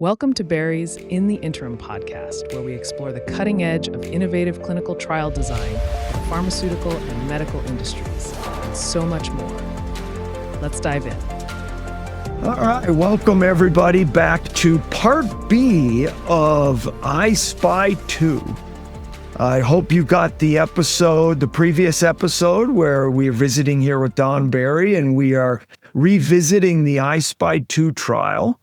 Welcome to Barry's In the Interim podcast, where we explore the cutting edge of innovative clinical trial design for the pharmaceutical and medical industries, and so much more. Let's dive in. All right, welcome everybody back to part B of I Spy 2. I hope you got the previous episode where we're visiting here with Don Barry, and we are revisiting the I Spy 2 trial.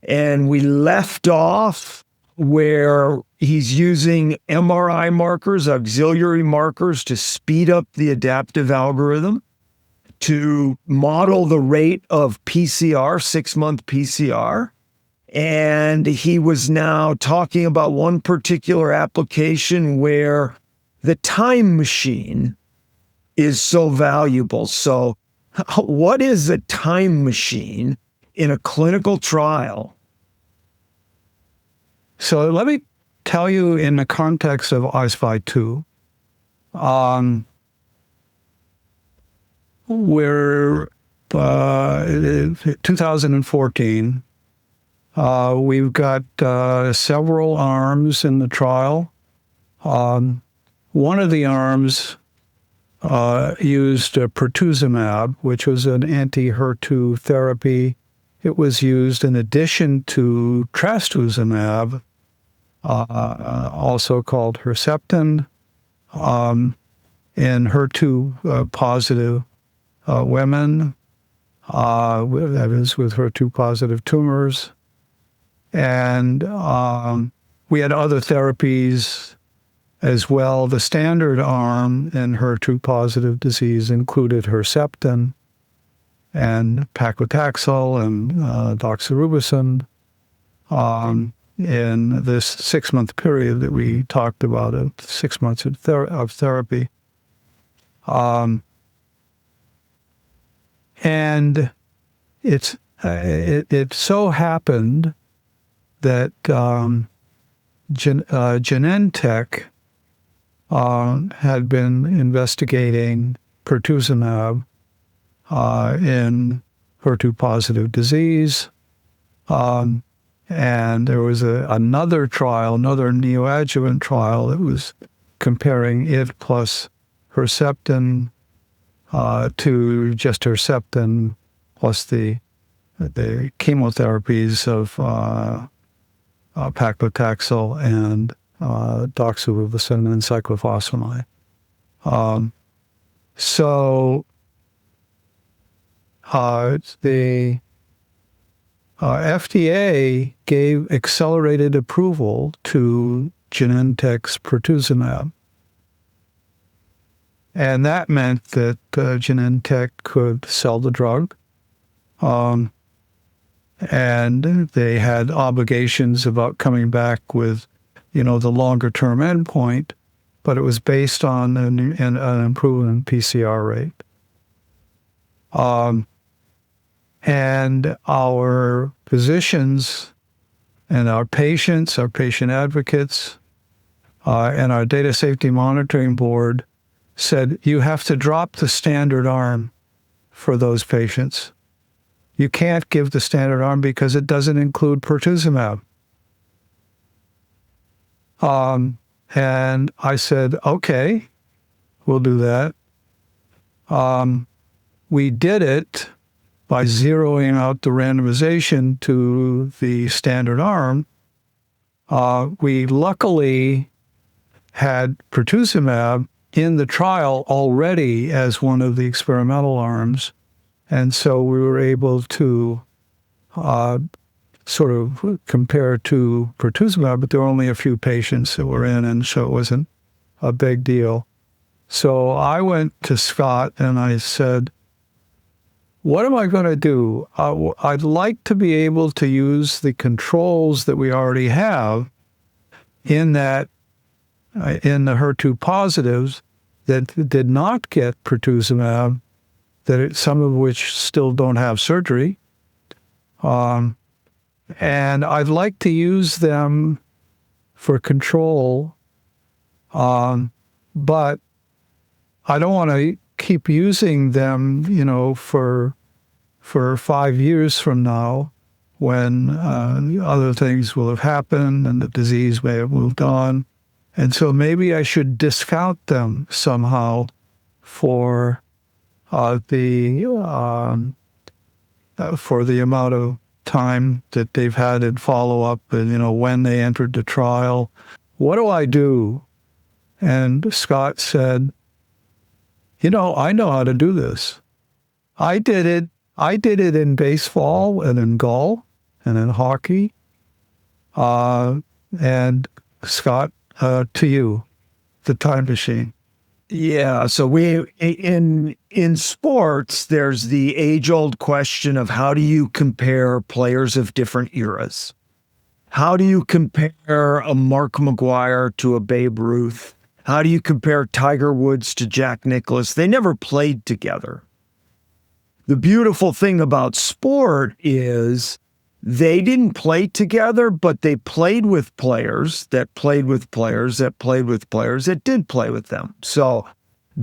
And we left off where he's using MRI markers, auxiliary markers, to speed up the adaptive algorithm to model the rate of PCR, 6-month PCR. And he was now talking about one particular application where the time machine is so valuable. So what is a time machine in a clinical trial? So let me tell you in the context of I Spy 2, we're in 2014. We've got several arms in the trial. One of the arms used Pertuzumab, which was an anti-HER2 therapy. It was used in addition to trastuzumab, also called Herceptin, in HER2 positive women, that is with HER2 positive tumors. And we had other therapies as well. The standard arm in HER2 positive disease included Herceptin and paclitaxel and doxorubicin in this 6-month period that we talked about, 6 months of therapy. And it so happened that Genentech had been investigating Pertuzumab in HER2 positive disease. And there was another trial, another neoadjuvant trial that was comparing it plus Herceptin to just Herceptin plus the chemotherapies of paclitaxel and doxorubicin and cyclophosphamide. So the FDA gave accelerated approval to Genentech's Pertuzumab. And that meant that Genentech could sell the drug. And they had obligations about coming back with, the longer-term endpoint, but it was based on an improvement in PCR rate. And our physicians and our patients, our patient advocates, and our data safety monitoring board said, you have to drop the standard arm for those patients. You can't give the standard arm because it doesn't include Pertuzumab. And I said, okay, we'll do that. We did it by zeroing out the randomization to the standard arm. We luckily had Pertuzumab in the trial already as one of the experimental arms. And so we were able to sort of compare to Pertuzumab, but there were only a few patients that were in, and so it wasn't a big deal. So I went to Scott and I said, what am I going to do? I'd like to be able to use the controls that we already have in the HER2 positives that did not get Pertuzumab, some of which still don't have surgery. And I'd like to use them for control, but I don't want to keep using them, for 5 years from now when other things will have happened and the disease may have moved on. And so maybe I should discount them somehow for the amount of time that they've had in follow-up and, when they entered the trial. What do I do? And Scott said, I know how to do this. I did it in baseball and in golf and in hockey. And Scott, to you, the time machine. Yeah, so we in sports, there's the age-old question of how do you compare players of different eras? How do you compare a Mark McGwire to a Babe Ruth? How do you compare Tiger Woods to Jack Nicklaus? They never played together. The beautiful thing about sport is they didn't play together, but they played with players that played with players that played with players that did play with them. So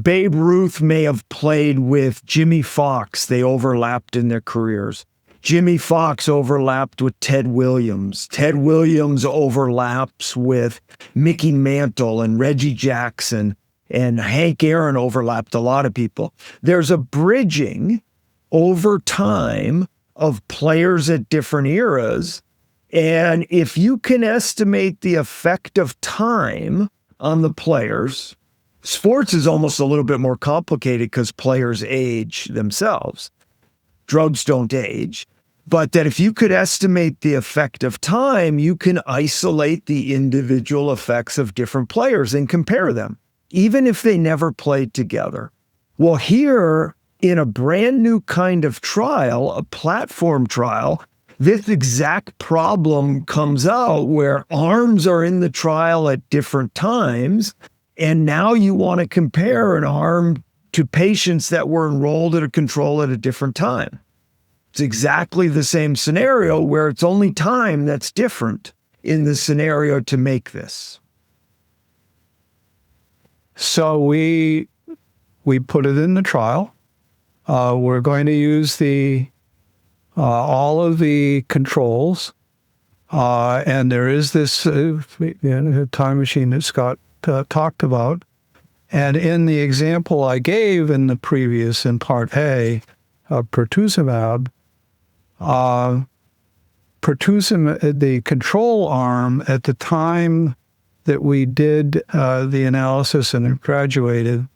Babe Ruth may have played with Jimmy Fox. They overlapped in their careers. Jimmy Fox overlapped with Ted Williams. Ted Williams overlaps with Mickey Mantle and Reggie Jackson, and Hank Aaron overlapped a lot of people. There's a bridging over time of players at different eras. And if you can estimate the effect of time on the players, sports is almost a little bit more complicated because players age themselves. Drugs don't age. But that if you could estimate the effect of time, you can isolate the individual effects of different players and compare them, even if they never played together. Well, here, in a brand new kind of trial, a platform trial, this exact problem comes out where arms are in the trial at different times, and now you want to compare an arm to patients that were enrolled at a control at a different time. It's exactly the same scenario where it's only time that's different in the scenario to make this. So we put it in the trial. We're going to use all of the controls, and there is this time machine that Scott talked about. And in the example I gave in part A of Pertuzumab, the control arm at the time that we did the analysis and graduated,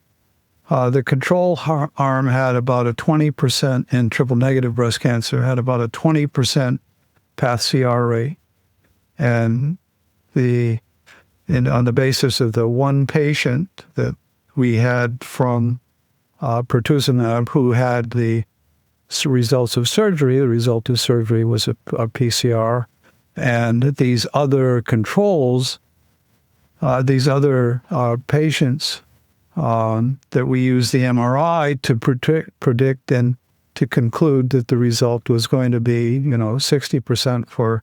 the control arm had about a 20% in triple-negative breast cancer, had about a 20% path CR rate. And on the basis of the one patient that we had from Pertuzumab who had the results of surgery, the result of surgery was a PCR. And these other controls, these other patients that we used the MRI to predict and to conclude that the result was going to be, 60% for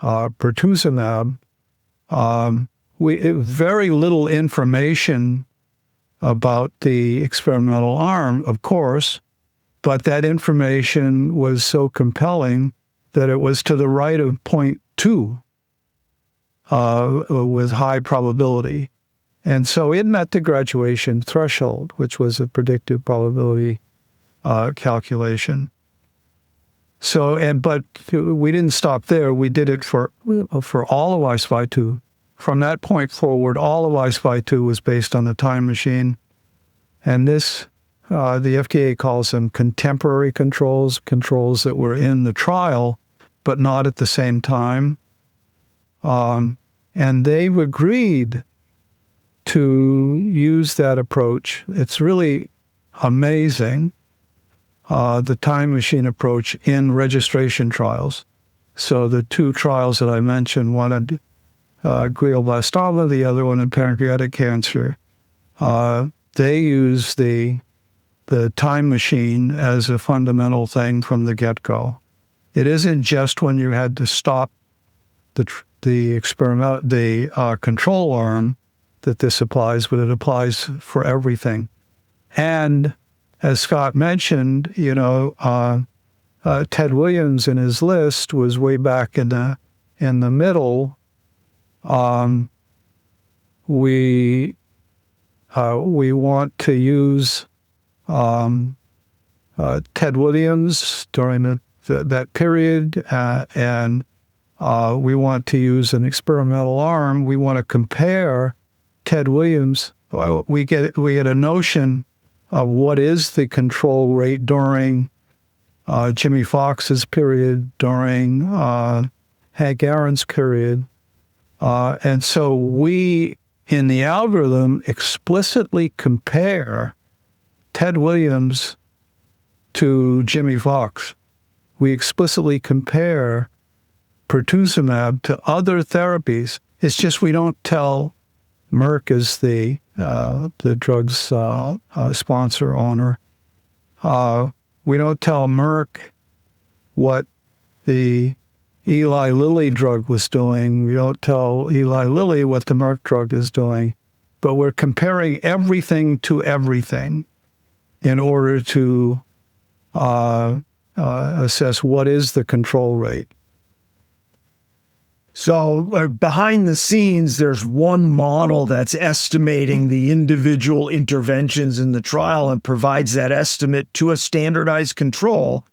Pertuzumab. Very little information about the experimental arm, of course, but that information was so compelling that it was to the right of 0.2 with high probability. And so it met the graduation threshold, which was a predictive probability calculation. But we didn't stop there. We did it for all of I-SPY2. From that point forward, all of I-SPY2 was based on the time machine. And this, the FDA calls them contemporary controls that were in the trial, but not at the same time. And they've agreed to use that approach. It's really amazing, the time machine approach in registration trials. So the two trials that I mentioned, one in glioblastoma, the other one in pancreatic cancer, they use the time machine as a fundamental thing from the get-go. It isn't just when you had to stop the experiment, the control arm, that this applies, but it applies for everything. And as Scott mentioned, Ted Williams in his list was way back in the middle. We want to use Ted Williams during that period, and we want to use an experimental arm. We want to compare Ted Williams. We get a notion of what is the control rate during Jimmy Fox's period, during Hank Aaron's period. And so we, in the algorithm, explicitly compare Ted Williams to Jimmy Fox. We explicitly compare Pertuzumab to other therapies. It's just we don't tell Merck as the drug's sponsor owner. We don't tell Merck what the Eli Lilly drug was doing. We don't tell Eli Lilly what the Merck drug is doing. But we're comparing everything to everything in order to assess what is the control rate. So behind the scenes, there's one model that's estimating the individual interventions in the trial and provides that estimate to a standardized control.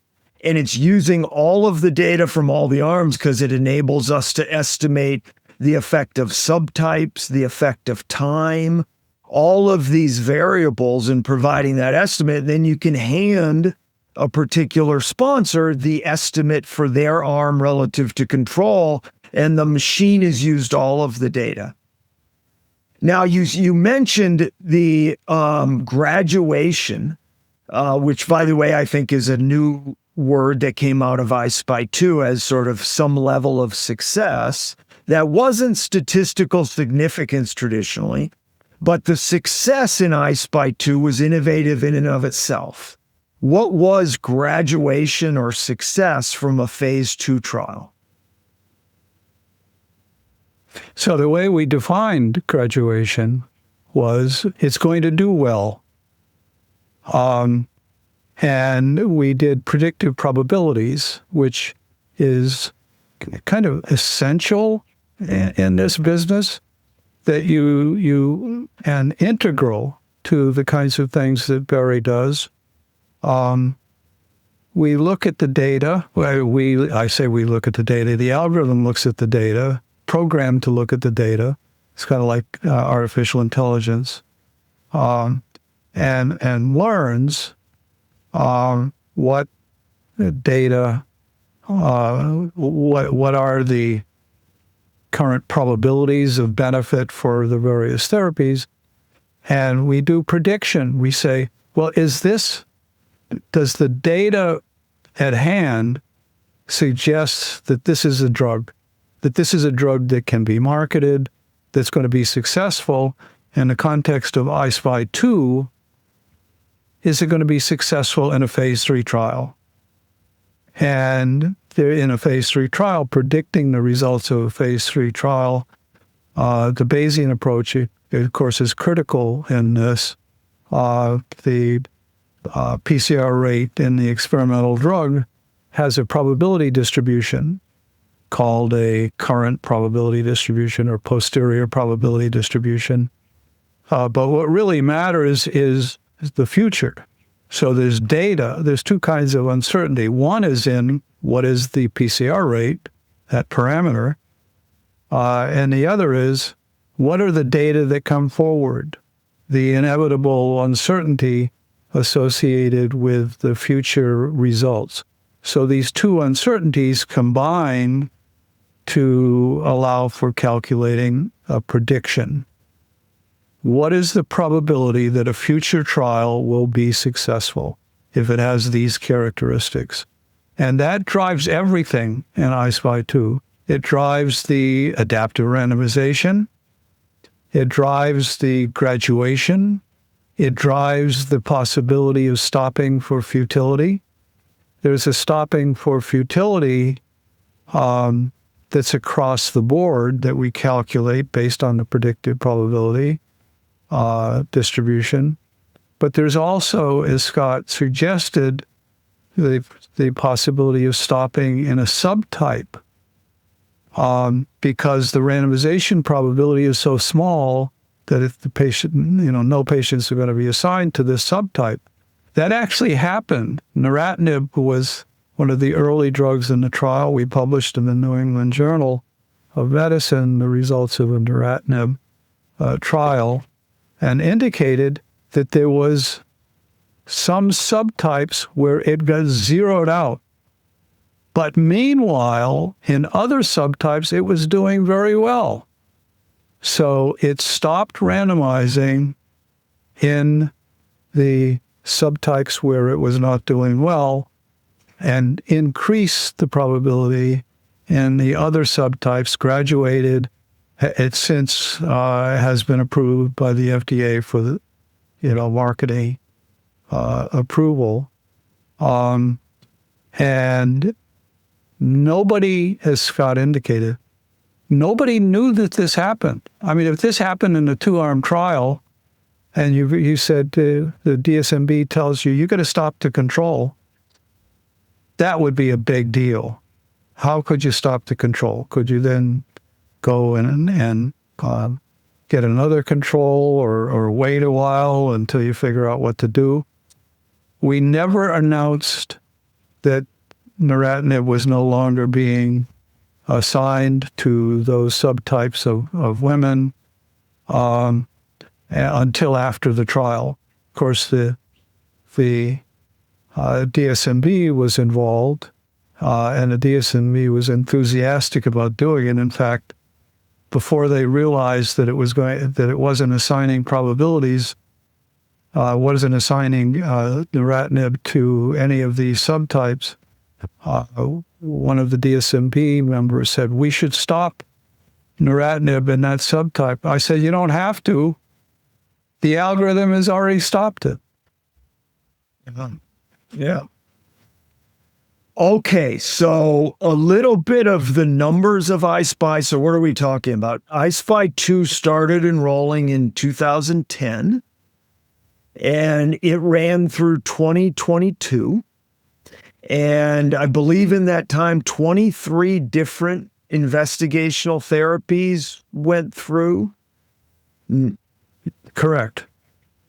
And it's using all of the data from all the arms because it enables us to estimate the effect of subtypes, the effect of time, all of these variables in providing that estimate. Then you can hand a particular sponsor the estimate for their arm relative to control, and the machine has used all of the data. Now, you mentioned the graduation, which, by the way, I think is a new word that came out of I-SPY 2 as sort of some level of success that wasn't statistical significance traditionally, but the success in I-SPY 2 was innovative in and of itself. What was graduation or success from a phase 2 trial? So the way we defined graduation was it's going to do well. And we did predictive probabilities, which is kind of essential in this business, that you and integral to the kinds of things that Barry does. We look at the data. I say we look at the data. The algorithm looks at the data, programmed to look at the data. It's kind of like artificial intelligence, and learns what data, what are the current probabilities of benefit for the various therapies, and we do prediction. We say, well, does the data at hand suggest that this is a drug, that can be marketed, that's going to be successful in the context of I-SPY 2? Is it going to be successful in a phase 3 trial? And in a phase 3 trial, predicting the results of a phase 3 trial, the Bayesian approach, of course, is critical in this. The PCR rate in the experimental drug has a probability distribution called a current probability distribution or posterior probability distribution. But what really matters is the future. So there's data. There's two kinds of uncertainty. One is in what is the PCR rate, that parameter, and the other is what are the data that come forward, the inevitable uncertainty associated with the future results. So these two uncertainties combine to allow for calculating a prediction. What is the probability that a future trial will be successful if it has these characteristics? And that drives everything in I-SPY 2. It drives the adaptive randomization. It drives the graduation. It drives the possibility of stopping for futility. There's a stopping for futility that's across the board that we calculate based on the predictive probability distribution. But there's also, as Scott suggested, the possibility of stopping in a subtype, because the randomization probability is so small that if the patient, no patients are going to be assigned to this subtype. That actually happened. Neratinib was one of the early drugs in the trial. We published in the New England Journal of Medicine the results of a Neratinib trial, and indicated that there was some subtypes where it got zeroed out. But meanwhile, in other subtypes, it was doing very well. So it stopped randomizing in the subtypes where it was not doing well and increased the probability in the other subtypes. Graduated. It since has been approved by the FDA for the marketing approval. And nobody, as Scott indicated, nobody knew that this happened. I mean, if this happened in a 2-arm trial, and you said the DSMB tells you got to stop the control, that would be a big deal. How could you stop the control? Could you then go and get another control or wait a while until you figure out what to do? We never announced that Neratinib was no longer being assigned to those subtypes of women until after the trial. Of course, the DSMB was involved, and the DSMB was enthusiastic about doing it. In fact, before they realized that it wasn't assigning probabilities, wasn't assigning Neratinib to any of these subtypes, one of the DSMB members said, we should stop Neratinib in that subtype. I said, you don't have to. The algorithm has already stopped it. Yeah. Okay, so a little bit of the numbers of I-SPY. So what are we talking about? I-SPY 2 started enrolling in 2010, and it ran through 2022. And I believe in that time, 23 different investigational therapies went through. Correct.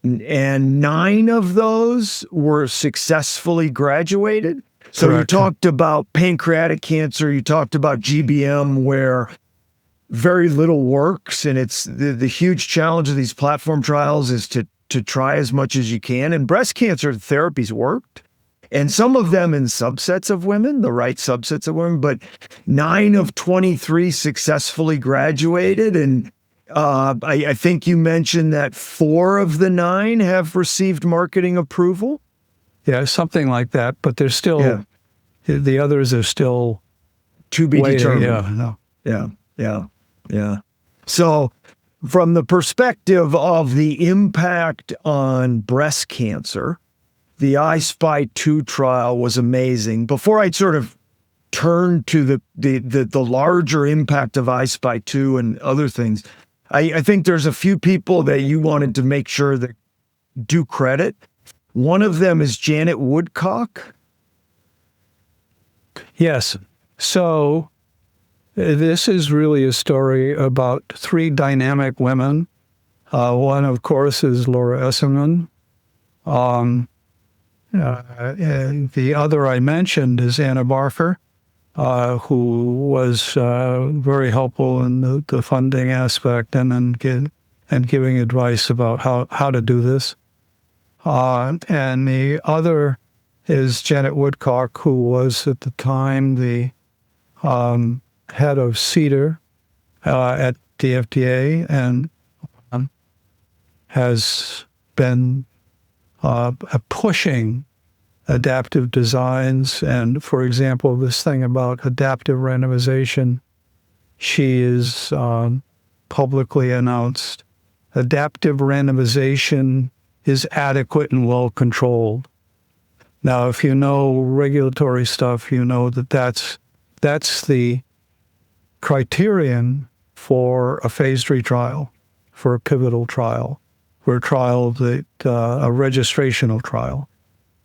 And 9 of those were successfully graduated. So Correct. You talked about pancreatic cancer, you talked about GBM, where very little works. And it's the huge challenge of these platform trials is to try as much as you can. And breast cancer therapies worked. And some of them in subsets of women, the right subsets of women, but 9 of 23 successfully graduated. And I think you mentioned that 4 of the 9 have received marketing approval. Yeah, something like that. But there's still, the others are still to be determined. Yeah. So from the perspective of the impact on breast cancer, the I-SPY 2 trial was amazing. Before I sort of turn to the larger impact of I-SPY 2 and other things, I think there's a few people that you wanted to make sure that do credit. One of them is Janet Woodcock. Yes. So this is really a story about 3 dynamic women. One, of course, is Laura Esserman. The other I mentioned is Anna Barker, who was very helpful in the funding aspect and giving advice about how to do this. And the other is Janet Woodcock, who was at the time the head of CEDAR at the FDA and has been pushing adaptive designs. And for example, this thing about adaptive randomization, she is publicly announced adaptive randomization is adequate and well controlled. Now, if you know regulatory stuff, you know that that's the criterion for a phase 3 trial, for a pivotal trial, for a registrational trial,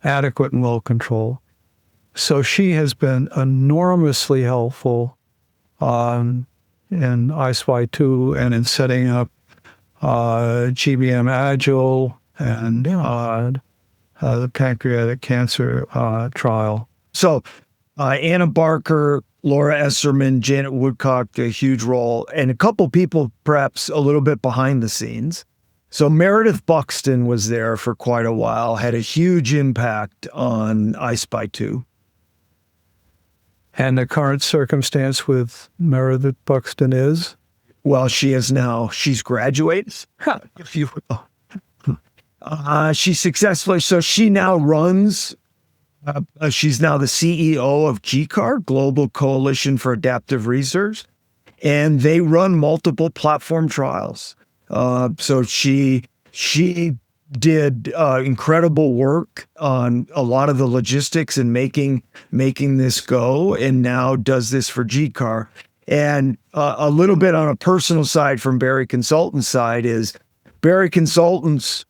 adequate and well controlled. So she has been enormously helpful in I-SPY2 and in setting up GBM Agile and the pancreatic cancer trial. So Anna Barker, Laura Esserman, Janet Woodcock, a huge role, and a couple people perhaps a little bit behind the scenes. So Meredith Buxton was there for quite a while, had a huge impact on I-SPY2. And the current circumstance with Meredith Buxton is? Well, she's graduated. If you will. She successfully, so she now runs, she's now the CEO of GCAR, Global Coalition for Adaptive Research, and they run multiple platform trials. So she did incredible work on a lot of the logistics and making this go, and now does this for GCAR. And a little bit on a personal side from Berry Consultants' side is Berry Consultants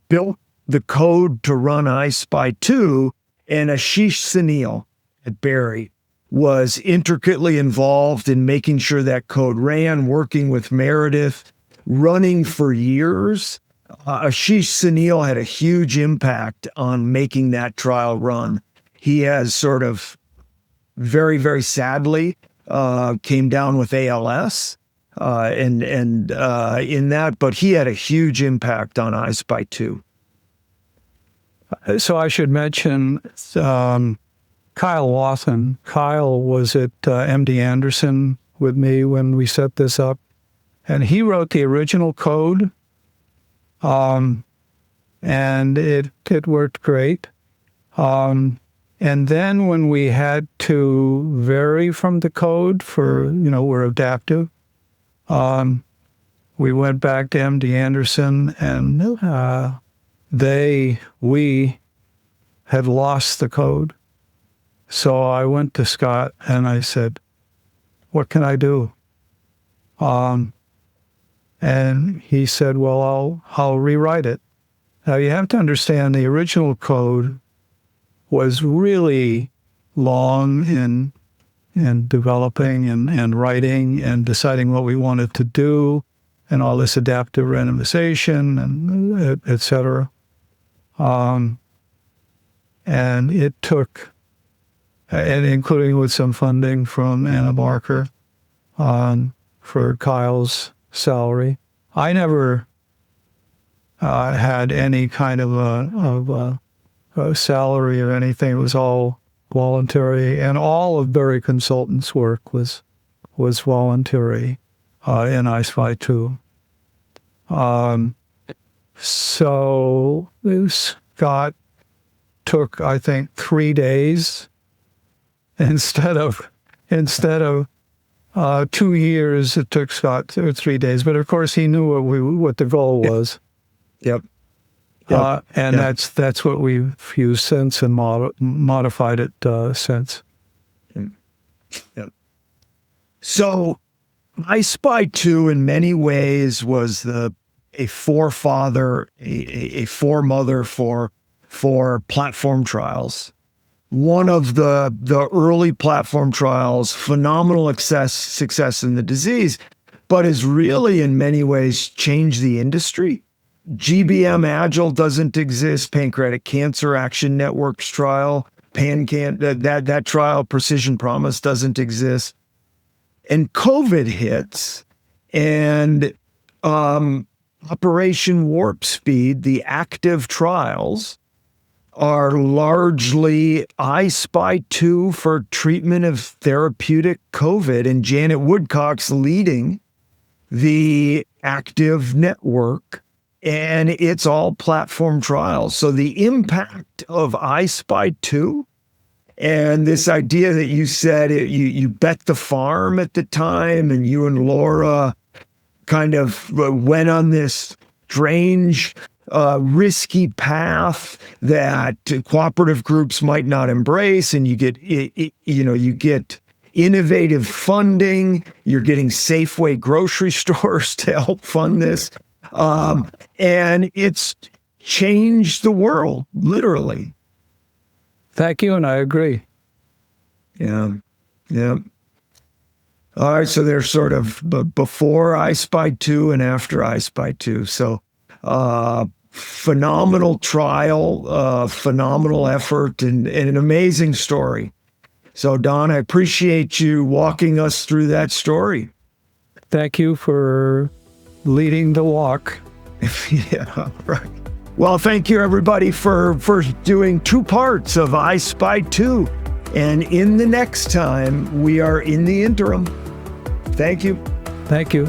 built the code to run I-SPY2, and Ashish Sanil at Berry was intricately involved in making sure that code ran, working with Meredith, running for years. Ashish Sanil had a huge impact on making that trial run. He has sort of very, very sadly came down with ALS and in that, but he had a huge impact on I-SPY2. So I should mention Kyle Wathen. Kyle was at MD Anderson with me when we set this up, and he wrote the original code, and it worked great. And then when we had to vary from the code for, we're adaptive, we went back to MD Anderson, and we had lost the code. So I went to Scott and I said, what can I do? And he said, well, I'll rewrite it. Now you have to understand the original code was really long in developing and writing and deciding what we wanted to do and all this adaptive randomization and et cetera. And it took, and including with some funding from Anna Barker for Kyle's salary. I never had any kind of a salary or anything. It was all voluntary, and all of Berry Consultants' work was voluntary in I-SPY2. So Scott took, I think, 3 days instead of 2 years. It took Scott 3 days, but of course he knew what the goal was. Yep. And that's what we've used since and modified it since. Yep. So I-SPY2 in many ways was a foremother for platform trials. One of the early platform trials, phenomenal success in the disease, but has really in many ways changed the industry. GBM Agile doesn't exist. Pancreatic Cancer Action Network's trial, that trial, Precision Promise, doesn't exist. And COVID hits, and Operation Warp Speed, the active trials, are largely I-SPY2 for treatment of therapeutic COVID, and Janet Woodcock's leading the active network, and it's all platform trials. So the impact of I-SPY2 and this idea that you said you bet the farm at the time, and you and Laura kind of went on this strange risky path that cooperative groups might not embrace, and you get innovative funding. You're getting Safeway grocery stores to help fund this, and it's changed the world, literally. Thank you, and I agree. Yeah. Yeah. All right. So they're sort of before I Spy 2 and after I Spy 2. So phenomenal trial, phenomenal effort, and an amazing story. So, Don, I appreciate you walking us through that story. Thank you for leading the walk. Yeah, right. Well, thank you, everybody, for doing 2 parts of I Spy 2. And in the next time, we are in the interim. Thank you. Thank you.